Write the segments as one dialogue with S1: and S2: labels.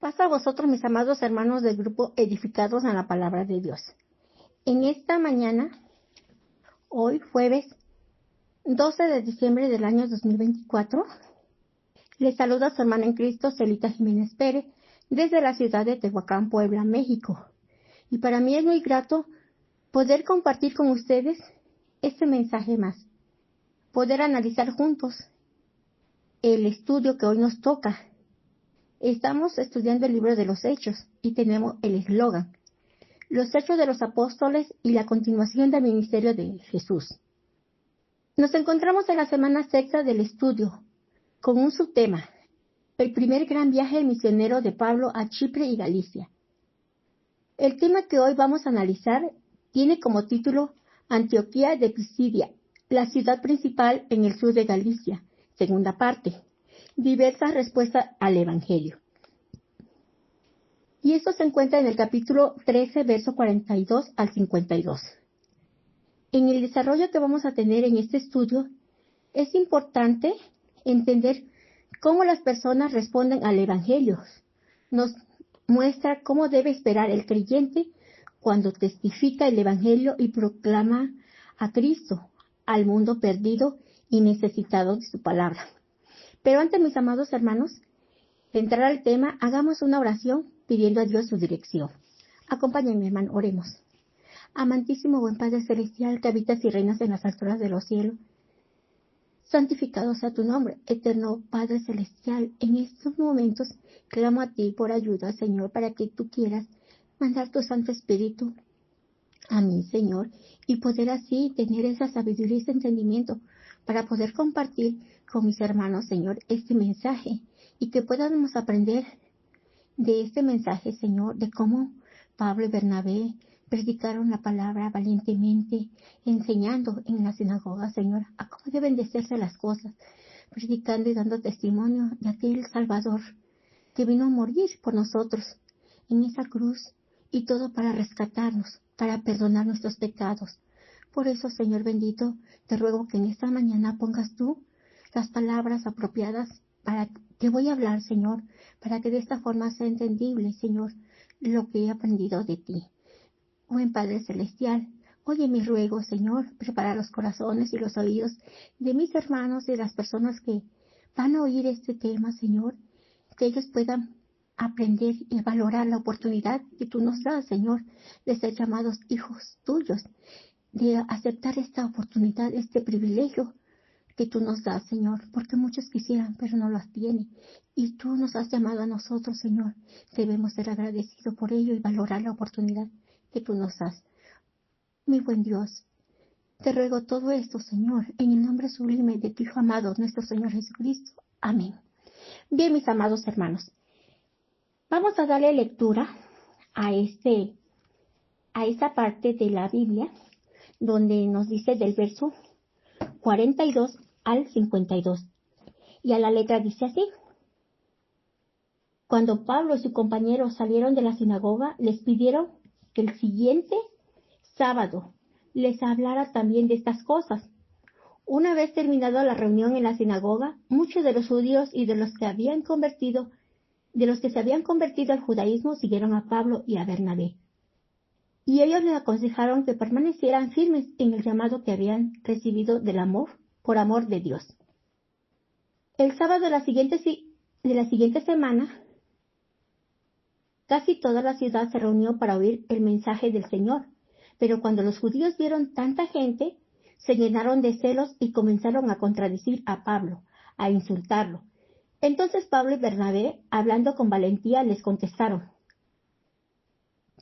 S1: Paz a vosotros, mis amados hermanos del grupo edificados en la palabra de Dios. En esta mañana, hoy jueves 12 de diciembre del año 2024, les saluda su hermana en Cristo, Celita Jiménez Pérez, desde la ciudad de Tehuacán, Puebla, México. Y para mí es muy grato poder compartir con ustedes este mensaje más, poder analizar juntos el estudio que hoy nos toca. Estamos estudiando el libro de los Hechos y tenemos el eslogan: los Hechos de los Apóstoles y la continuación del ministerio de Jesús. Nos encontramos en la semana sexta del estudio con un subtema: el primer gran viaje misionero de Pablo a Chipre y Galicia. El tema que hoy vamos a analizar tiene como título Antioquía de Pisidia, la ciudad principal en el sur de Galicia, segunda parte. Diversas respuestas al Evangelio. Y esto se encuentra en el capítulo 13, verso 42 al 52. En el desarrollo que vamos a tener en este estudio, es importante entender cómo las personas responden al Evangelio. Nos muestra cómo debe esperar el creyente cuando testifica el Evangelio y proclama a Cristo al mundo perdido y necesitado de su palabra. Pero antes, mis amados hermanos, de entrar al tema, hagamos una oración pidiendo a Dios su dirección. Acompáñenme, hermano, oremos. Amantísimo buen Padre Celestial, que habitas y reinas en las alturas de los cielos, santificado sea tu nombre, eterno Padre Celestial. En estos momentos clamo a ti por ayuda, Señor, para que tú quieras mandar tu Santo Espíritu a mí, Señor, y poder así tener esa sabiduría y ese entendimiento para poder compartir con mis hermanos, Señor, este mensaje, y que podamos aprender de este mensaje, Señor, de cómo Pablo y Bernabé predicaron la palabra valientemente, enseñando en la sinagoga, Señor, a cómo deben de hacerse las cosas, predicando y dando testimonio de aquel Salvador que vino a morir por nosotros en esa cruz, y todo para rescatarnos, para perdonar nuestros pecados. Por eso, Señor bendito, te ruego que en esta mañana pongas tú las palabras apropiadas para que voy a hablar, Señor, para que de esta forma sea entendible, Señor, lo que he aprendido de ti. Buen Padre Celestial, oye mi ruego, Señor, prepara los corazones y los oídos de mis hermanos y de las personas que van a oír este tema, Señor, que ellos puedan aprender y valorar la oportunidad que tú nos das, Señor, de ser llamados hijos tuyos, de aceptar esta oportunidad, este privilegio que tú nos das, Señor, porque muchos quisieran, pero no las tienen. Y tú nos has llamado a nosotros, Señor. Debemos ser agradecidos por ello y valorar la oportunidad que tú nos das. Mi buen Dios, te ruego todo esto, Señor, en el nombre sublime de tu Hijo amado, nuestro Señor Jesucristo. Amén. Bien, mis amados hermanos, vamos a darle lectura a esta parte de la Biblia, donde nos dice del verso 42 al 52. Y a la letra dice así: cuando Pablo y su compañero salieron de la sinagoga, les pidieron que el siguiente sábado les hablara también de estas cosas. Una vez terminada la reunión en la sinagoga, muchos de los judíos y de los que se habían convertido al judaísmo siguieron a Pablo y a Bernabé. Y ellos les aconsejaron que permanecieran firmes en el llamado que habían recibido por amor de Dios. El sábado de la siguiente semana, casi toda la ciudad se reunió para oír el mensaje del Señor. Pero cuando los judíos vieron tanta gente, se llenaron de celos y comenzaron a contradecir a Pablo, a insultarlo. Entonces Pablo y Bernabé, hablando con valentía, les contestaron: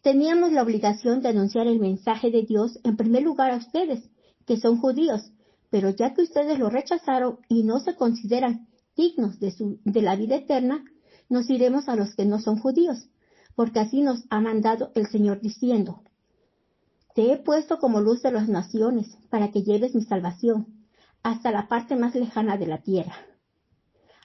S1: teníamos la obligación de anunciar el mensaje de Dios en primer lugar a ustedes, que son judíos, pero ya que ustedes lo rechazaron y no se consideran dignos de la vida eterna, nos iremos a los que no son judíos, porque así nos ha mandado el Señor diciendo: te he puesto como luz de las naciones, para que lleves mi salvación hasta la parte más lejana de la tierra.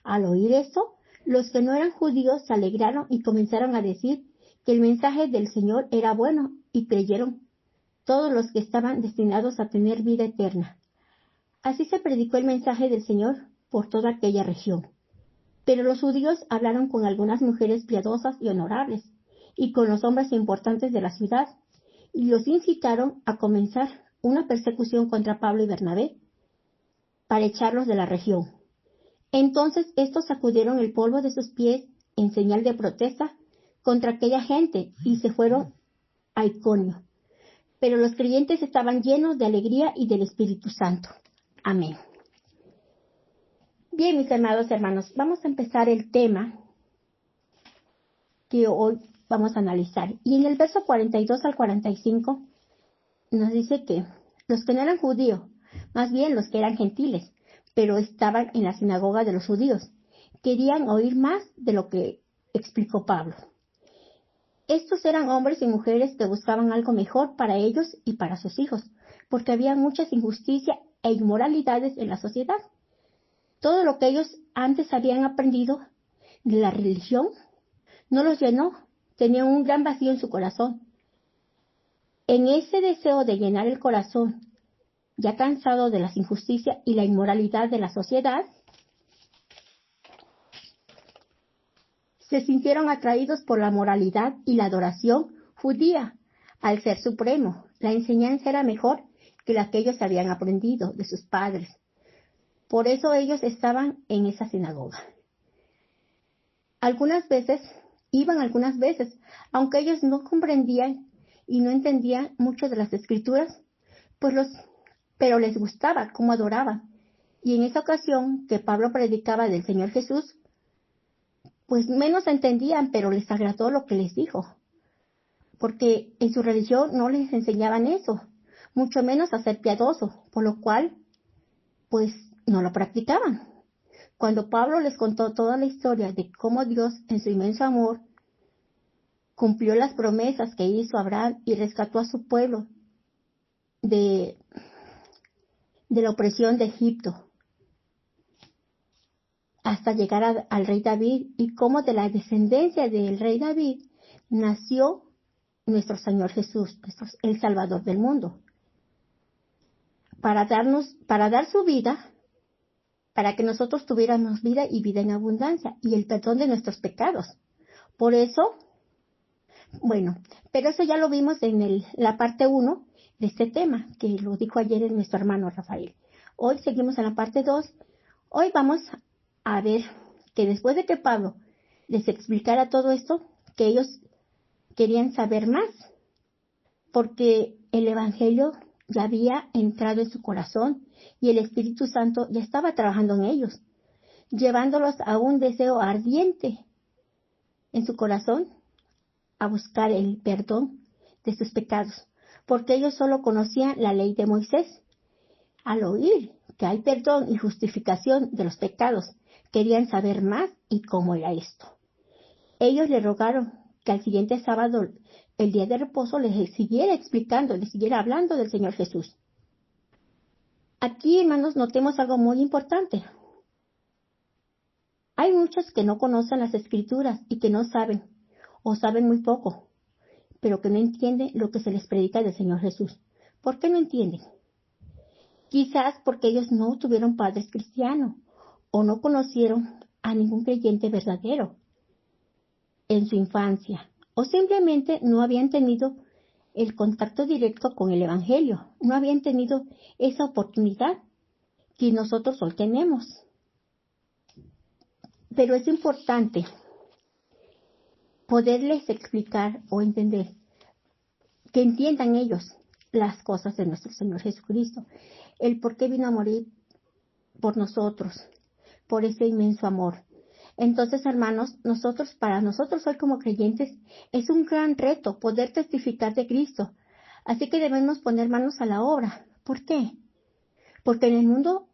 S1: Al oír eso, los que no eran judíos se alegraron y comenzaron a decir que el mensaje del Señor era bueno, y creyeron todos los que estaban destinados a tener vida eterna. Así se predicó el mensaje del Señor por toda aquella región. Pero los judíos hablaron con algunas mujeres piadosas y honorables, y con los hombres importantes de la ciudad, y los incitaron a comenzar una persecución contra Pablo y Bernabé, para echarlos de la región. Entonces estos sacudieron el polvo de sus pies en señal de protesta contra aquella gente, y se fueron a Iconio. Pero los creyentes estaban llenos de alegría y del Espíritu Santo. Amén. Bien, mis amados hermanos, vamos a empezar el tema que hoy vamos a analizar. Y en el verso 42 al 45 nos dice que los que no eran judíos, más bien los que eran gentiles, pero estaban en la sinagoga de los judíos, querían oír más de lo que explicó Pablo. Estos eran hombres y mujeres que buscaban algo mejor para ellos y para sus hijos, porque había muchas injusticias e inmoralidades en la sociedad. Todo lo que ellos antes habían aprendido de la religión no los llenó, tenían un gran vacío en su corazón. En ese deseo de llenar el corazón, ya cansado de las injusticias y la inmoralidad de la sociedad, se sintieron atraídos por la moralidad y la adoración judía al Ser Supremo. La enseñanza era mejor que la que ellos habían aprendido de sus padres. Por eso ellos estaban en esa sinagoga. Algunas veces, aunque ellos no comprendían y no entendían mucho de las escrituras, pero les gustaba cómo adoraban. Y en esa ocasión que Pablo predicaba del Señor Jesús, pues menos entendían, pero les agradó lo que les dijo, porque en su religión no les enseñaban eso, mucho menos a ser piadoso, por lo cual, pues no lo practicaban. Cuando Pablo les contó toda la historia de cómo Dios, en su inmenso amor, cumplió las promesas que hizo a Abraham y rescató a su pueblo de la opresión de Egipto, hasta llegar al rey David, y cómo de la descendencia del rey David nació nuestro Señor Jesús, el Salvador del mundo, para dar su vida, para que nosotros tuviéramos vida y vida en abundancia, y el perdón de nuestros pecados. Por eso, pero eso ya lo vimos en la parte 1 de este tema, que lo dijo ayer nuestro hermano Rafael. Hoy seguimos en la parte 2. Hoy vamos a ver que después de que Pablo les explicara todo esto, que ellos querían saber más, porque el Evangelio ya había entrado en su corazón y el Espíritu Santo ya estaba trabajando en ellos, llevándolos a un deseo ardiente en su corazón a buscar el perdón de sus pecados, porque ellos solo conocían la ley de Moisés. Al oír que hay perdón y justificación de los pecados, querían saber más y cómo era esto. Ellos le rogaron que al siguiente sábado, el día de reposo, les siguiera explicando, les siguiera hablando del Señor Jesús. Aquí, hermanos, notemos algo muy importante. Hay muchos que no conocen las Escrituras y que no saben, o saben muy poco, pero que no entienden lo que se les predica del Señor Jesús. ¿Por qué no entienden? Quizás porque ellos no tuvieron padres cristianos o no conocieron a ningún creyente verdadero en su infancia, o simplemente no habían tenido el contacto directo con el Evangelio, no habían tenido esa oportunidad que nosotros hoy tenemos. Pero es importante poderles explicar o entender, que entiendan ellos las cosas de nuestro Señor Jesucristo, el por qué vino a morir por nosotros, por ese inmenso amor. Entonces, hermanos, para nosotros hoy como creyentes, es un gran reto poder testificar de Cristo. Así que debemos poner manos a la obra. ¿Por qué? Porque en el mundo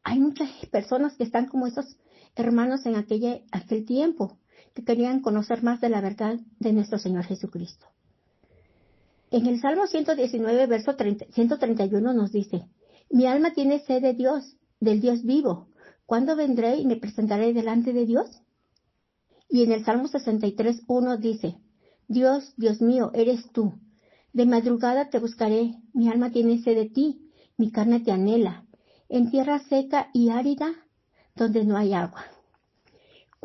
S1: hay muchas personas que están como esos hermanos en aquel tiempo, que querían conocer más de la verdad de nuestro Señor Jesucristo. En el Salmo 119, verso 131 nos dice: mi alma tiene sed de Dios, del Dios vivo. ¿Cuándo vendré y me presentaré delante de Dios? Y en el Salmo 63, 1 dice: Dios, Dios mío, eres tú. De madrugada te buscaré, mi alma tiene sed de ti, mi carne te anhela, en tierra seca y árida, donde no hay agua.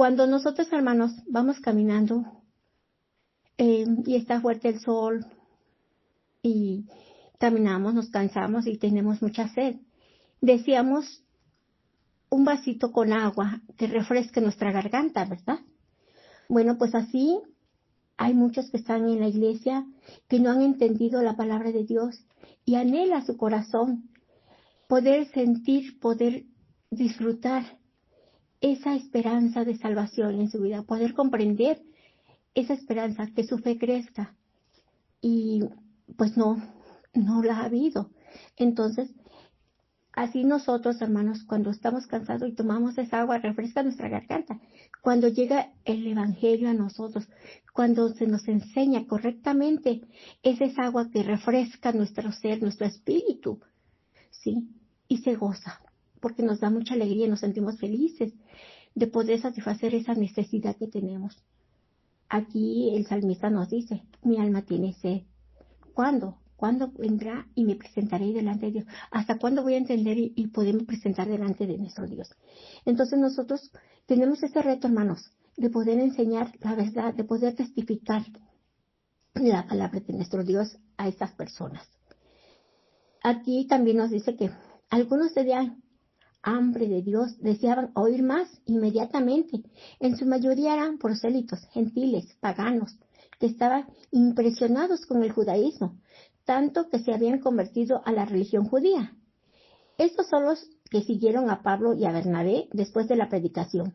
S1: Cuando nosotros, hermanos, vamos caminando y está fuerte el sol y caminamos, nos cansamos y tenemos mucha sed, deseamos un vasito con agua que refresque nuestra garganta, ¿verdad? Bueno, pues así hay muchos que están en la iglesia que no han entendido la palabra de Dios y anhela su corazón poder sentir, poder disfrutar esa esperanza de salvación en su vida, poder comprender esa esperanza, que su fe crezca. Y pues no la ha habido. Entonces, así nosotros, hermanos, cuando estamos cansados y tomamos esa agua, refresca nuestra garganta. Cuando llega el Evangelio a nosotros, cuando se nos enseña correctamente, es esa agua que refresca nuestro ser, nuestro espíritu, ¿sí? Y se goza, porque nos da mucha alegría y nos sentimos felices de poder satisfacer esa necesidad que tenemos. Aquí el salmista nos dice, mi alma tiene sed. ¿Cuándo? ¿Cuándo vendrá y me presentaré delante de Dios? ¿Hasta cuándo voy a entender y poderme presentar delante de nuestro Dios? Entonces nosotros tenemos ese reto, hermanos, de poder enseñar la verdad, de poder testificar la palabra de nuestro Dios a estas personas. Aquí también nos dice que algunos tenían hambre de Dios, deseaban oír más inmediatamente. En su mayoría eran prosélitos, gentiles, paganos, que estaban impresionados con el judaísmo, tanto que se habían convertido a la religión judía. Estos son los que siguieron a Pablo y a Bernabé después de la predicación.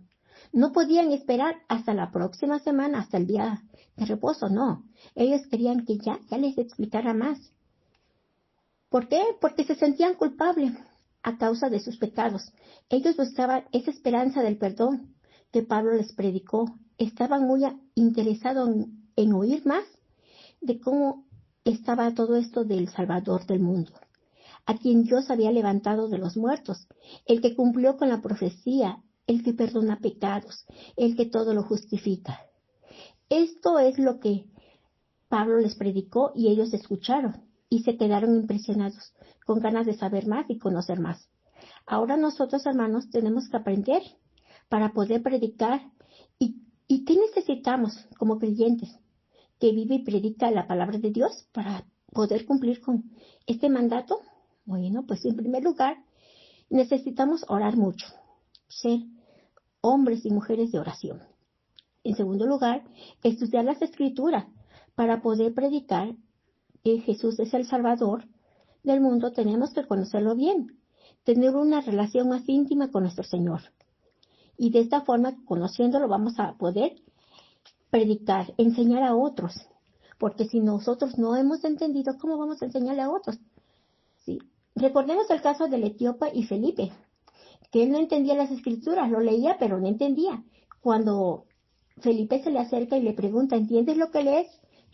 S1: No podían esperar hasta la próxima semana, hasta el día de reposo, no. Ellos querían que ya les explicara más. ¿Por qué? Porque se sentían culpables a causa de sus pecados. Ellos buscaban esa esperanza del perdón que Pablo les predicó. Estaban muy interesados en oír más de cómo estaba todo esto del Salvador del mundo, a quien Dios había levantado de los muertos, el que cumplió con la profecía, el que perdona pecados, el que todo lo justifica. Esto es lo que Pablo les predicó y ellos escucharon y se quedaron impresionados, con ganas de saber más y conocer más. Ahora nosotros, hermanos, tenemos que aprender para poder predicar. ¿Y qué necesitamos como creyentes? Que vive y predica la palabra de Dios para poder cumplir con este mandato. Bueno, pues en primer lugar, necesitamos orar mucho, ser hombres y mujeres de oración. En segundo lugar, estudiar las Escrituras para poder predicar que Jesús es el Salvador del mundo. Tenemos que conocerlo bien, tener una relación más íntima con nuestro Señor. Y de esta forma, conociéndolo, vamos a poder predicar, enseñar a otros. Porque si nosotros no hemos entendido, ¿cómo vamos a enseñarle a otros? ¿Sí? Recordemos el caso del etíope y Felipe, que él no entendía las Escrituras, lo leía, pero no entendía. Cuando Felipe se le acerca y le pregunta, ¿entiendes lo que lees?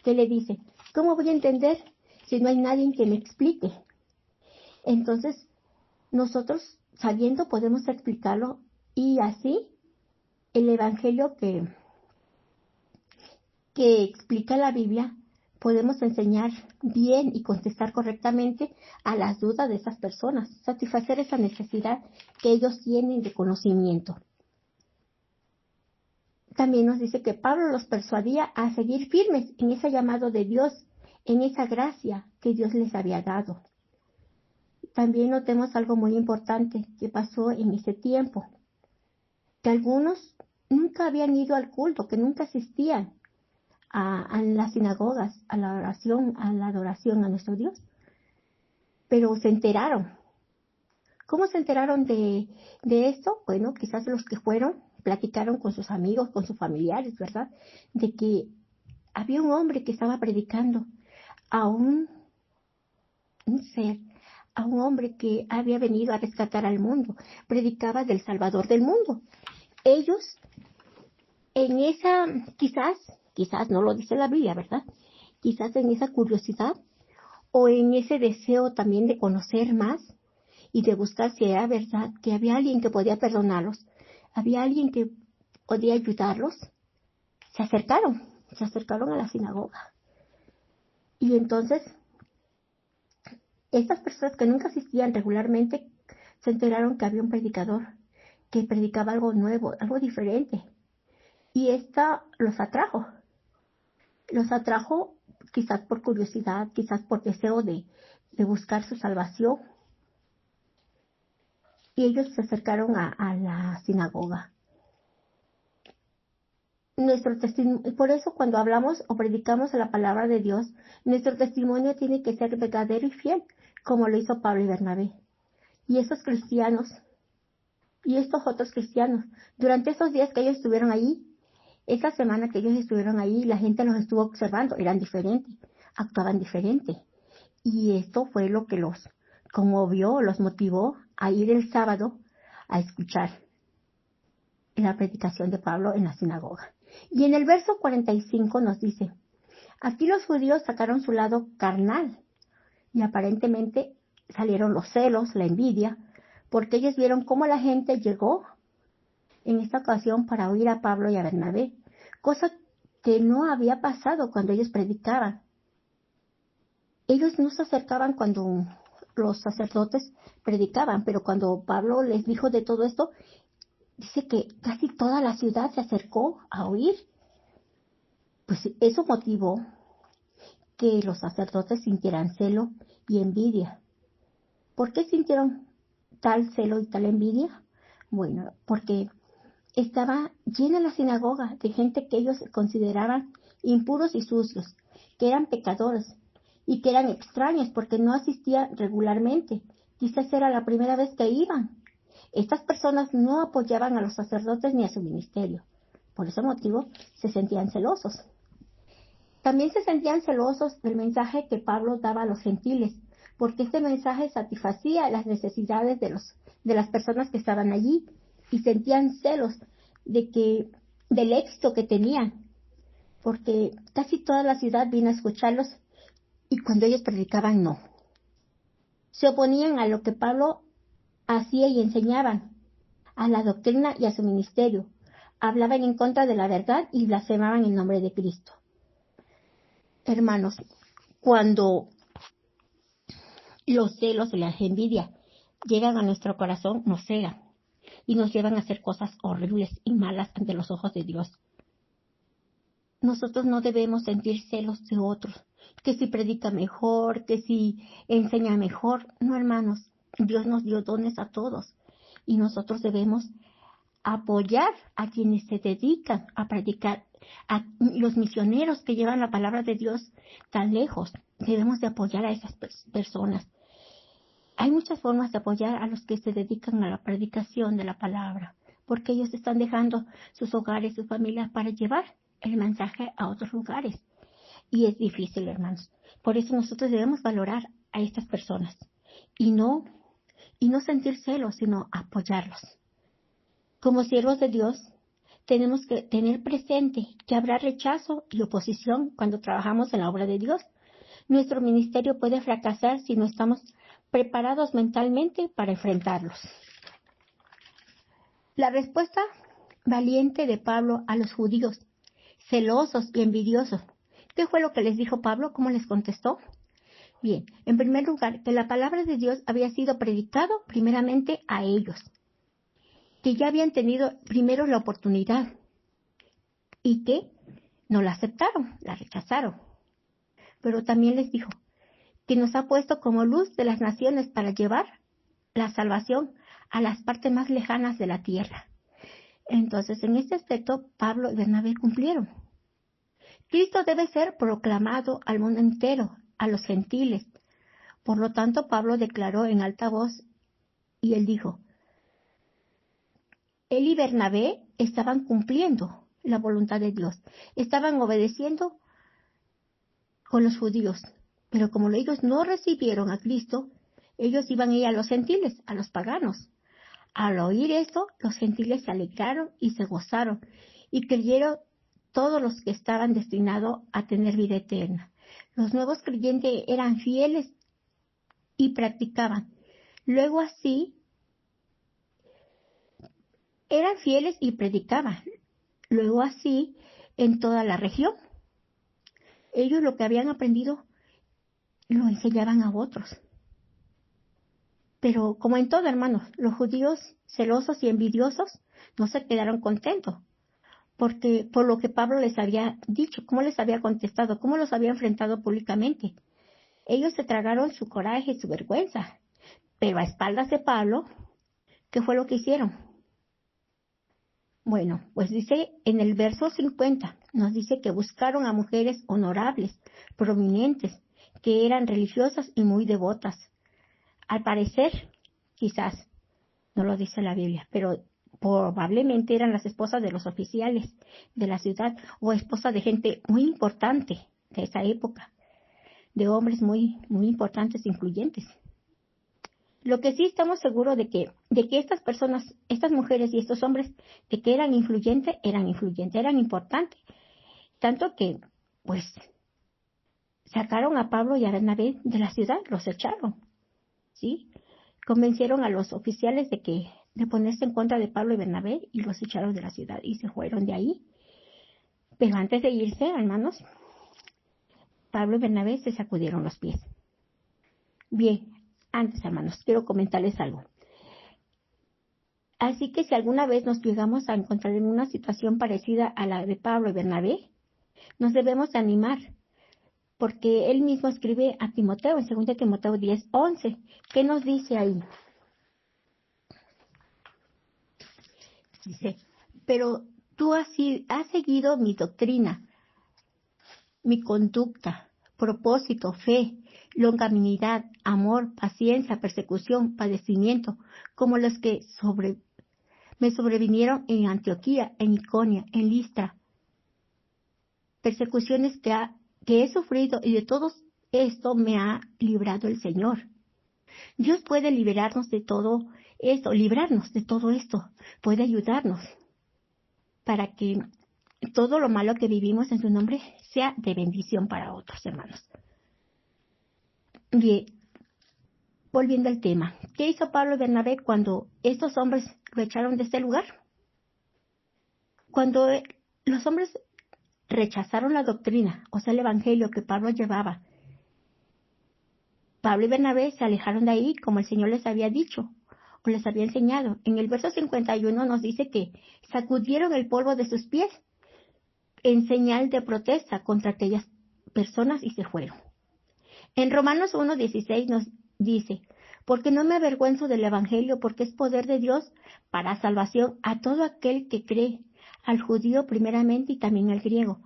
S1: ¿Qué le dice? ¿Cómo voy a entender si no hay nadie que me explique? Entonces, nosotros, sabiendo, podemos explicarlo y así el Evangelio que explica la Biblia, podemos enseñar bien y contestar correctamente a las dudas de esas personas, satisfacer esa necesidad que ellos tienen de conocimiento. También nos dice que Pablo los persuadía a seguir firmes en ese llamado de Dios, en esa gracia que Dios les había dado. También notemos algo muy importante que pasó en ese tiempo, que algunos nunca habían ido al culto, que nunca asistían a las sinagogas, a la oración, a la adoración a nuestro Dios, pero se enteraron. ¿Cómo se enteraron de esto? Bueno, quizás los que fueron platicaron con sus amigos, con sus familiares, ¿verdad? De que había un hombre que estaba predicando a un ser, a un hombre que había venido a rescatar al mundo, predicaba del Salvador del mundo. Ellos, en esa, quizás no lo dice la Biblia, ¿verdad? Quizás en esa curiosidad o en ese deseo también de conocer más y de buscar si era verdad que había alguien que podía perdonarlos, había alguien que podía ayudarlos, se acercaron a la sinagoga. Y entonces, estas personas que nunca asistían regularmente se enteraron que había un predicador que predicaba algo nuevo, algo diferente. Y esta los atrajo. Los atrajo quizás por curiosidad, quizás por deseo de buscar su salvación. Y ellos se acercaron a la sinagoga. Por eso cuando hablamos o predicamos la palabra de Dios, nuestro testimonio tiene que ser verdadero y fiel, como lo hizo Pablo y Bernabé. Y esos cristianos, y estos otros cristianos, durante esos días que ellos estuvieron allí, esa semana que ellos estuvieron ahí, la gente los estuvo observando, eran diferentes, actuaban diferente. Y esto fue lo que los conmovió, los motivó a ir el sábado a escuchar la predicación de Pablo en la sinagoga. Y en el verso 45 nos dice, aquí los judíos sacaron su lado carnal y aparentemente salieron los celos, la envidia, porque ellos vieron cómo la gente llegó en esta ocasión para oír a Pablo y a Bernabé, cosa que no había pasado cuando ellos predicaban. Ellos no se acercaban cuando los sacerdotes predicaban, pero cuando Pablo les dijo de todo esto, dice que casi toda la ciudad se acercó a oír. Pues eso motivó que los sacerdotes sintieran celo y envidia. ¿Por qué sintieron tal celo y tal envidia? Bueno, porque estaba llena la sinagoga de gente que ellos consideraban impuros y sucios, que eran pecadores y que eran extraños porque no asistían regularmente. Quizás era la primera vez que iban. Estas personas no apoyaban a los sacerdotes ni a su ministerio. Por ese motivo se sentían celosos. También se sentían celosos del mensaje que Pablo daba a los gentiles, porque este mensaje satisfacía las necesidades de las personas que estaban allí y sentían celos del éxito que tenían, porque casi toda la ciudad vino a escucharlos y cuando ellos predicaban no. Se oponían a lo que Pablo hacía y enseñaban, a la doctrina y a su ministerio. Hablaban en contra de la verdad y blasfemaban el nombre de Cristo. Hermanos, cuando los celos y la envidia llegan a nuestro corazón, nos cegan y nos llevan a hacer cosas horribles y malas ante los ojos de Dios. Nosotros no debemos sentir celos de otros, que si predica mejor, que si enseña mejor. No, hermanos, Dios nos dio dones a todos y nosotros debemos apoyar a quienes se dedican a predicar, a los misioneros que llevan la palabra de Dios tan lejos. Debemos de apoyar a esas personas. Hay muchas formas de apoyar a los que se dedican a la predicación de la palabra, porque ellos están dejando sus hogares, sus familias para llevar el mensaje a otros lugares. Y es difícil, hermanos. Por eso nosotros debemos valorar a estas personas y no sentir celos, sino apoyarlos. Como siervos de Dios, tenemos que tener presente que habrá rechazo y oposición cuando trabajamos en la obra de Dios. Nuestro ministerio puede fracasar si no estamos preparados mentalmente para enfrentarlos. La respuesta valiente de Pablo a los judíos, celosos y envidiosos. ¿Qué fue lo que les dijo Pablo? ¿Cómo les contestó? Bien, en primer lugar, que la palabra de Dios había sido predicado primeramente a ellos, que ya habían tenido primero la oportunidad y que no la aceptaron, la rechazaron. Pero también les dijo que nos ha puesto como luz de las naciones para llevar la salvación a las partes más lejanas de la tierra. Entonces, en este aspecto, Pablo y Bernabé cumplieron. Cristo debe ser proclamado al mundo entero, a los gentiles. Por lo tanto, Pablo declaró en alta voz y él dijo, él y Bernabé estaban cumpliendo la voluntad de Dios, estaban obedeciendo con los judíos, pero como ellos no recibieron a Cristo, ellos iban a ir a los gentiles, a los paganos. Al oír esto, los gentiles se alegraron y se gozaron, y creyeron todos los que estaban destinados a tener vida eterna. Los nuevos creyentes eran fieles y practicaban. Luego así, eran fieles y predicaban. Luego así, en toda la región. Ellos lo que habían aprendido lo enseñaban a otros. Pero como en todo, hermanos, los judíos celosos y envidiosos no se quedaron contentos, porque por lo que Pablo les había dicho, cómo les había contestado, cómo los había enfrentado públicamente. Ellos se tragaron su coraje y su vergüenza, pero a espaldas de Pablo, ¿qué fue lo que hicieron? Bueno, pues dice en el verso 50, nos dice que buscaron a mujeres honorables, prominentes, que eran religiosas y muy devotas. Al parecer, quizás, no lo dice la Biblia, pero probablemente eran las esposas de los oficiales de la ciudad o esposas de gente muy importante de esa época, de hombres muy, muy importantes e influyentes. Lo que sí estamos seguros de que estas personas, estas mujeres y estos hombres, de que eran influyentes, eran importantes. Tanto que, pues, sacaron a Pablo y a Bernabé de la ciudad, los echaron, ¿sí? Convencieron a los oficiales de ponerse en contra de Pablo y Bernabé y los echaron de la ciudad y se fueron de ahí. Pero antes de irse, hermanos, Pablo y Bernabé se sacudieron los pies. Bien, antes, hermanos, quiero comentarles algo. Así que si alguna vez nos llegamos a encontrar en una situación parecida a la de Pablo y Bernabé, nos debemos animar, porque él mismo escribe a Timoteo, en 2 Timoteo 10:11. ¿Qué nos dice ahí? Dice, pero tú has seguido mi doctrina, mi conducta, propósito, fe, longanimidad, amor, paciencia, persecución, padecimiento, como los que me sobrevinieron en Antioquía, en Iconia, en Listra. Persecuciones que he sufrido, y de todo esto me ha librado el Señor. Dios puede librarnos de todo esto, puede ayudarnos para que todo lo malo que vivimos en su nombre sea de bendición para otros, hermanos. Bien, volviendo al tema, ¿qué hizo Pablo y Bernabé cuando estos hombres lo echaron de este lugar? Cuando los hombres rechazaron la doctrina, o sea, el evangelio que Pablo llevaba, Pablo y Bernabé se alejaron de ahí como el Señor les había dicho o les había enseñado. En el verso 51 nos dice que sacudieron el polvo de sus pies en señal de protesta contra aquellas personas y se fueron. En Romanos 1:16 nos dice, porque no me avergüenzo del evangelio, porque es poder de Dios para salvación a todo aquel que cree, al judío primeramente y también al griego.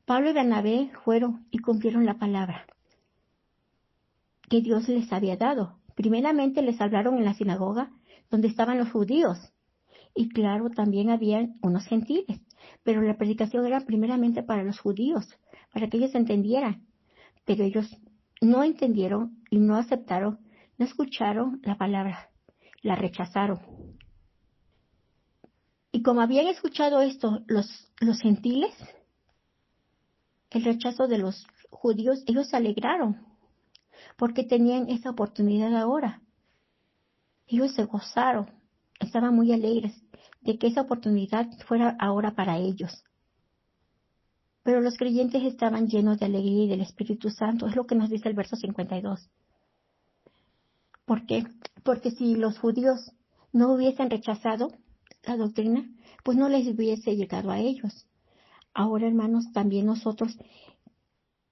S1: Pablo y Bernabé fueron y cumplieron la palabra que Dios les había dado. Primeramente les hablaron en la sinagoga donde estaban los judíos. Y claro, también habían unos gentiles. Pero la predicación era primeramente para los judíos, para que ellos entendieran. Pero ellos no entendieron y no aceptaron, no escucharon la palabra, la rechazaron. Y como habían escuchado esto los gentiles, el rechazo de los judíos, ellos se alegraron, porque tenían esa oportunidad ahora. Ellos se gozaron, estaban muy alegres de que esa oportunidad fuera ahora para ellos. Pero los creyentes estaban llenos de alegría y del Espíritu Santo, es lo que nos dice el verso 52. ¿Por qué? Porque si los judíos no hubiesen rechazado la doctrina, pues no les hubiese llegado a ellos. Ahora, hermanos, también nosotros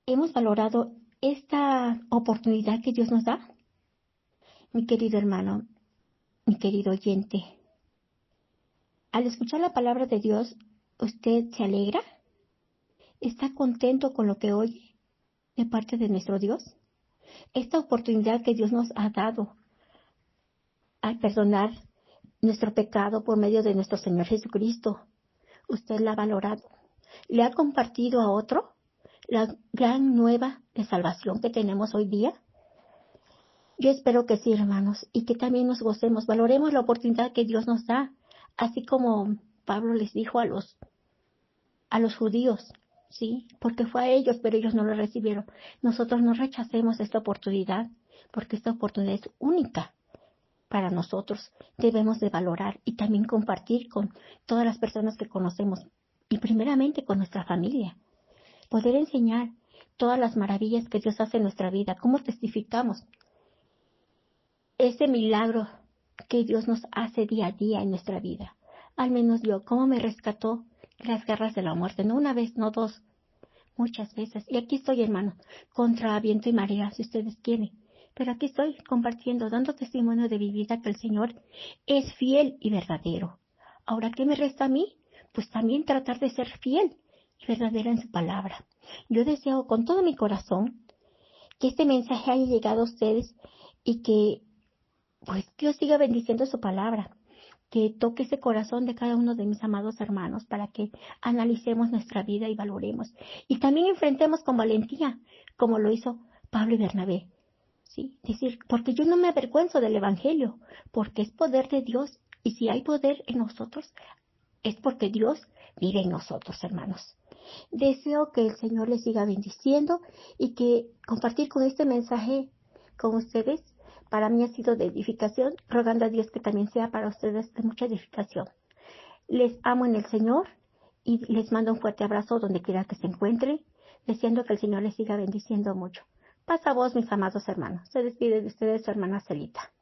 S1: hemos valorado esta oportunidad que Dios nos da. Mi querido hermano, mi querido oyente, al escuchar la palabra de Dios, ¿usted se alegra? ¿Está contento con lo que oye de parte de nuestro Dios? Esta oportunidad que Dios nos ha dado al perdonar nuestro pecado por medio de nuestro Señor Jesucristo, ¿usted la ha valorado? ¿Le ha compartido a otro la gran nueva de salvación que tenemos hoy día? Yo espero que sí, hermanos, y que también nos gocemos, valoremos la oportunidad que Dios nos da, así como Pablo les dijo a los judíos, ¿sí? Porque fue a ellos, pero ellos no lo recibieron. Nosotros no rechacemos esta oportunidad, porque esta oportunidad es única para nosotros. Debemos de valorar y también compartir con todas las personas que conocemos, y primeramente con nuestra familia. Poder enseñar todas las maravillas que Dios hace en nuestra vida, cómo testificamos ese milagro que Dios nos hace día a día en nuestra vida. Al menos yo, cómo me rescató las garras de la muerte, no una vez, no dos, muchas veces. Y aquí estoy, hermano, contra viento y marea, si ustedes quieren. Pero aquí estoy compartiendo, dando testimonio de mi vida que el Señor es fiel y verdadero. Ahora, ¿qué me resta a mí? Pues también tratar de ser fiel y verdadera en su palabra. Yo deseo con todo mi corazón que este mensaje haya llegado a ustedes y que pues Dios siga bendiciendo su palabra, que toque ese corazón de cada uno de mis amados hermanos para que analicemos nuestra vida y valoremos. Y también enfrentemos con valentía, como lo hizo Pablo y Bernabé. ¿Sí? Decir, porque yo no me avergüenzo del Evangelio, porque es poder de Dios. Y si hay poder en nosotros, es porque Dios vive en nosotros, hermanos. Deseo que el Señor les siga bendiciendo y que compartir con este mensaje con ustedes para mí ha sido de edificación, rogando a Dios que también sea para ustedes de mucha edificación. Les amo en el Señor y les mando un fuerte abrazo donde quiera que se encuentren, deseando que el Señor les siga bendiciendo mucho. Paz a vos, mis amados hermanos. Se despide de ustedes su hermana Celita.